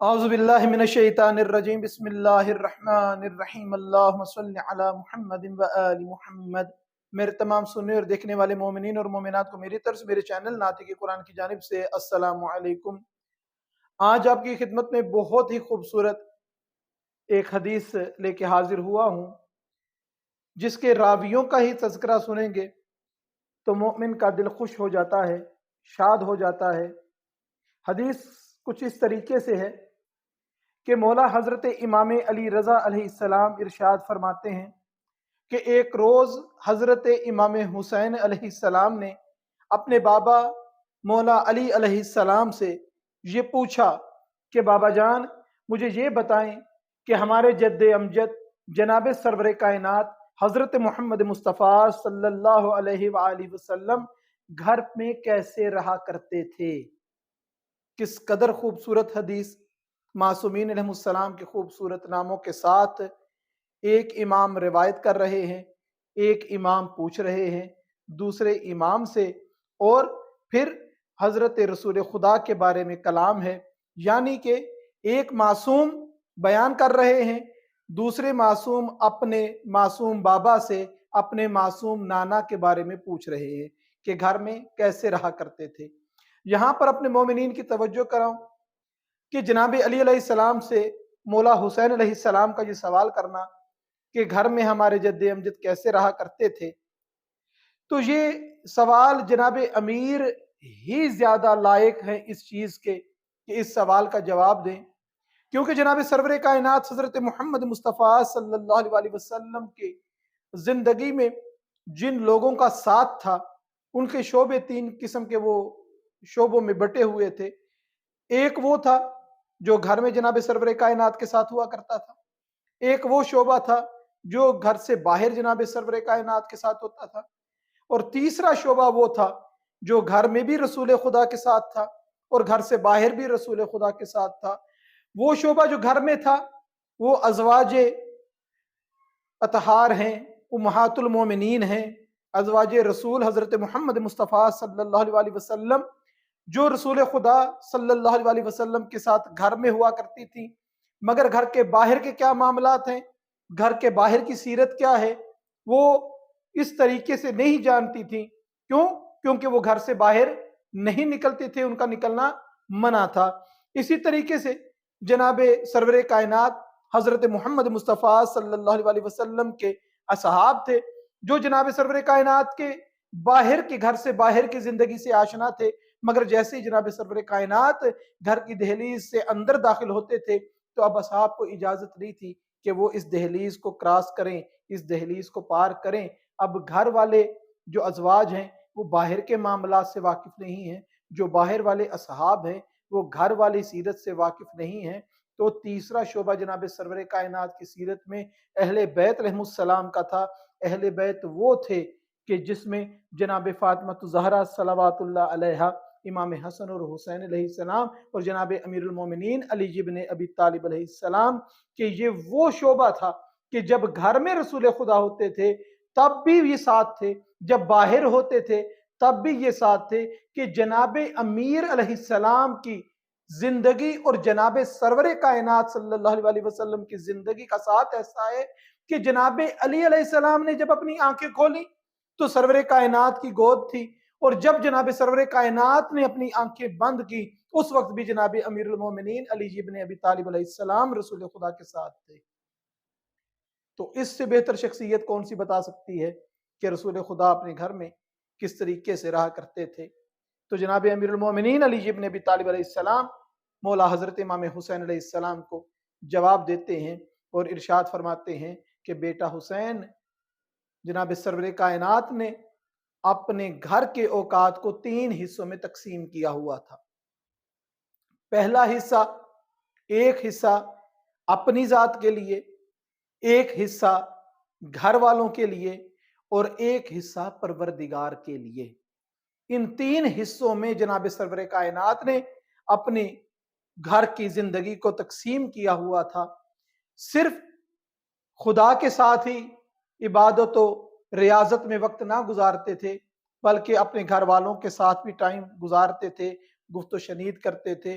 اعوذ باللہ من الشیطان الرجیم بسم اللہ الرحمن الرحیم اللہم صلی علی محمد و آل محمد۔ میرے تمام سننے اور دیکھنے والے مومنین اور مومنات کو میری طرف سے میرے چینل ناطق قرآن کی جانب سے السلام علیکم۔ آج آپ کی خدمت میں بہت ہی خوبصورت ایک حدیث لے کے حاضر ہوا ہوں، جس کے راویوں کا ہی تذکرہ سنیں گے تو مومن کا دل خوش ہو جاتا ہے، شاد ہو جاتا ہے۔ حدیث کچھ اس طریقے سے ہے کہ مولا حضرت امام علی رضا علیہ السلام ارشاد فرماتے ہیں کہ ایک روز حضرت امام حسین علیہ السلام نے اپنے بابا مولا علی علیہ السلام سے یہ پوچھا کہ بابا جان مجھے یہ بتائیں کہ ہمارے جد امجد جناب سرور کائنات حضرت محمد مصطفیٰ صلی اللہ علیہ وآلہ وسلم گھر میں کیسے رہا کرتے تھے۔ کس قدر خوبصورت حدیث، معصومین علیہ السلام کے خوبصورت ناموں کے ساتھ ایک امام روایت کر رہے ہیں، ایک امام پوچھ رہے ہیں دوسرے امام سے، اور پھر حضرت رسول خدا کے بارے میں کلام ہے، یعنی کہ ایک معصوم بیان کر رہے ہیں، دوسرے معصوم اپنے معصوم بابا سے اپنے معصوم نانا کے بارے میں پوچھ رہے ہیں کہ گھر میں کیسے رہا کرتے تھے۔ یہاں پر اپنے مومنین کی توجہ کراؤں کہ جناب علی علیہ السلام سے مولا حسین علیہ السلام کا یہ سوال کرنا کہ گھر میں ہمارے جد امجد کیسے رہا کرتے تھے، تو یہ سوال جناب امیر ہی زیادہ لائق ہے اس چیز کے کہ اس سوال کا جواب دیں، کیونکہ جناب سرور کائنات حضرت محمد مصطفیٰ صلی اللہ علیہ وسلم کی زندگی میں جن لوگوں کا ساتھ تھا، ان کے شعبے تین قسم کے وہ شعبوں میں بٹے ہوئے تھے۔ ایک وہ تھا جو گھر میں جناب سرور کائنات کے ساتھ ہوا کرتا تھا، ایک وہ شعبہ تھا جو گھر سے باہر جناب سرور کائنات کے ساتھ ہوتا تھا، اور تیسرا شعبہ وہ تھا جو گھر میں بھی رسول خدا کے ساتھ تھا اور گھر سے باہر بھی رسول خدا کے ساتھ تھا۔ وہ شعبہ جو گھر میں تھا وہ ازواج اطہار ہیں، امہات المومنین ہیں، ازواج رسول حضرت محمد مصطفیٰ صلی اللہ علیہ وسلم جو رسول خدا صلی اللہ علیہ وسلم کے ساتھ گھر میں ہوا کرتی تھی، مگر گھر کے باہر کے کیا معاملات ہیں، گھر کے باہر کی سیرت کیا ہے، وہ اس طریقے سے نہیں جانتی تھی۔ کیوں؟ کیونکہ وہ گھر سے باہر نہیں نکلتے تھے، ان کا نکلنا منع تھا۔ اسی طریقے سے جناب سرور کائنات حضرت محمد مصطفیٰ صلی اللہ علیہ وسلم کے اصحاب تھے جو جناب سرور کائنات کے باہر کے گھر سے باہر کی زندگی سے آشنا تھے، مگر جیسے ہی جناب سرور کائنات گھر کی دہلیز سے اندر داخل ہوتے تھے تو اب اصحاب کو اجازت نہیں تھی کہ وہ اس دہلیز کو کراس کریں، اس دہلیز کو پار کریں۔ اب گھر والے جو ازواج ہیں وہ باہر کے معاملات سے واقف نہیں ہیں، جو باہر والے اصحاب ہیں وہ گھر والی سیرت سے واقف نہیں ہیں۔ تو تیسرا شعبہ جناب سرور کائنات کی سیرت میں اہل بیت علیہ السلام کا تھا۔ اہل بیت وہ تھے کہ جس میں جناب فاطمہ الزہرا صلوات اللہ علیہا، امام حسن اور حسین علیہ السلام، اور جناب امیر المومنین علی ابن ابی طالب علیہ السلام، کہ یہ وہ شعبہ تھا کہ جب گھر میں رسول خدا ہوتے تھے تب بھی یہ ساتھ تھے، جب باہر ہوتے تھے تب بھی یہ ساتھ تھے، کہ جناب امیر علیہ السلام کی زندگی اور جناب سرور کائنات صلی اللہ علیہ وسلم کی زندگی کا ساتھ ایسا ہے کہ جناب علی علیہ السلام نے جب اپنی آنکھیں کھولی تو سرور کائنات کی گود تھی، اور جب جناب سرور کائنات نے اپنی آنکھیں بند کی اس وقت بھی جناب امیر المومنین علی ابن ابی طالب علیہ السلام رسول خدا کے ساتھ تھے۔ تو اس سے بہتر شخصیت کون سی بتا سکتی ہے کہ رسول خدا اپنے گھر میں کس طریقے سے رہا کرتے تھے۔ تو جناب امیر المومنین علی ابن ابی طالب علیہ السلام مولا حضرت امام حسین علیہ السلام کو جواب دیتے ہیں اور ارشاد فرماتے ہیں کہ بیٹا حسین، جناب سرور کائنات نے اپنے گھر کے اوقات کو 3 حصوں میں تقسیم کیا ہوا تھا۔ پہلا حصہ، ایک حصہ اپنی ذات کے لیے، ایک حصہ گھر والوں کے لیے، اور ایک حصہ پروردگار کے لیے۔ ان 3 حصوں میں جناب سرور کائنات نے اپنے گھر کی زندگی کو تقسیم کیا ہوا تھا۔ صرف خدا کے ساتھ ہی عبادت و ریاضت میں وقت نہ گزارتے تھے، بلکہ اپنے گھر والوں کے ساتھ بھی ٹائم گزارتے تھے، گفت و شنید کرتے تھے،